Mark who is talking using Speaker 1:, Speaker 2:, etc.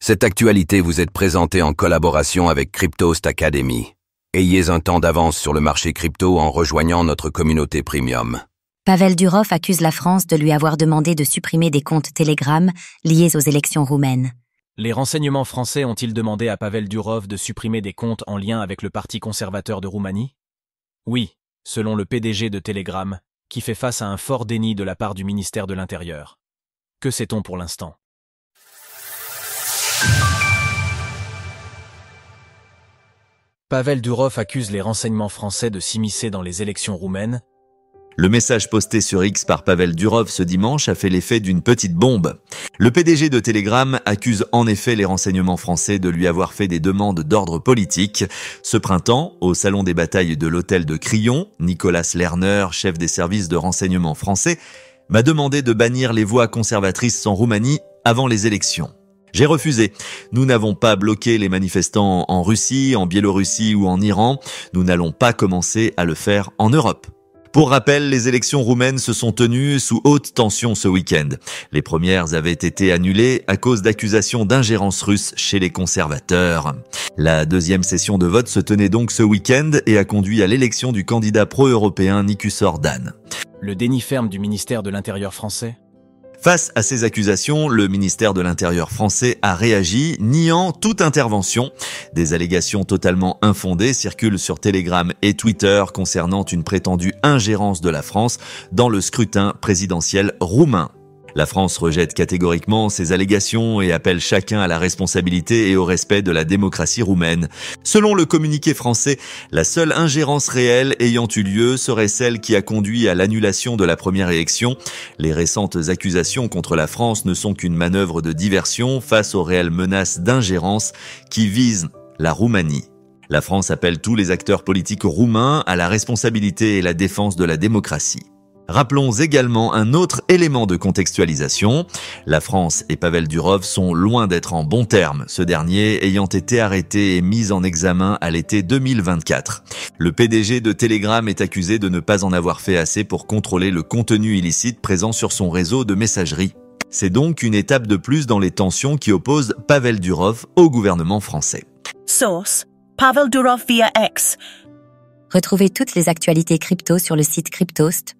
Speaker 1: Cette actualité vous est présentée en collaboration avec Cryptost Academy. Ayez un temps d'avance sur le marché crypto en rejoignant notre communauté premium.
Speaker 2: Pavel Durov accuse la France de lui avoir demandé de supprimer des comptes Telegram liés aux élections roumaines.
Speaker 3: Les renseignements français ont-ils demandé à Pavel Durov de supprimer des comptes en lien avec le Parti conservateur de Roumanie? Oui, selon le PDG de Telegram, qui fait face à un fort déni de la part du ministère de l'Intérieur. Que sait-on pour l'instant? Pavel Durov accuse les renseignements français de s'immiscer dans les élections roumaines.
Speaker 4: Le message posté sur X par Pavel Durov ce dimanche a fait l'effet d'une petite bombe. Le PDG de Telegram accuse en effet les renseignements français de lui avoir fait des demandes d'ordre politique. Ce printemps, au salon des batailles de l'hôtel de Crillon, Nicolas Lerner, chef des services de renseignement français, m'a demandé de bannir les voix conservatrices en Roumanie avant les élections. J'ai refusé. Nous n'avons pas bloqué les manifestants en Russie, en Biélorussie ou en Iran. Nous n'allons pas commencer à le faire en Europe. Pour rappel, les élections roumaines se sont tenues sous haute tension ce week-end. Les premières avaient été annulées à cause d'accusations d'ingérence russe chez les conservateurs. La deuxième session de vote se tenait donc ce week-end et a conduit à l'élection du candidat pro-européen Nikus Orban.
Speaker 3: Le déni ferme du ministère de l'Intérieur français?
Speaker 4: Face à ces accusations, le ministère de l'Intérieur français a réagi, niant toute intervention. Des allégations totalement infondées circulent sur Telegram et Twitter concernant une prétendue ingérence de la France dans le scrutin présidentiel roumain. La France rejette catégoriquement ces allégations et appelle chacun à la responsabilité et au respect de la démocratie roumaine. Selon le communiqué français, la seule ingérence réelle ayant eu lieu serait celle qui a conduit à l'annulation de la première élection. Les récentes accusations contre la France ne sont qu'une manœuvre de diversion face aux réelles menaces d'ingérence qui visent la Roumanie. La France appelle tous les acteurs politiques roumains à la responsabilité et la défense de la démocratie. Rappelons également un autre élément de contextualisation. La France et Pavel Durov sont loin d'être en bons termes, ce dernier ayant été arrêté et mis en examen à l'été 2024. Le PDG de Telegram est accusé de ne pas en avoir fait assez pour contrôler le contenu illicite présent sur son réseau de messagerie. C'est donc une étape de plus dans les tensions qui opposent Pavel Durov au gouvernement français.
Speaker 5: Source: Pavel Durov via X.
Speaker 2: Retrouvez toutes les actualités crypto sur le site cryptost.fr.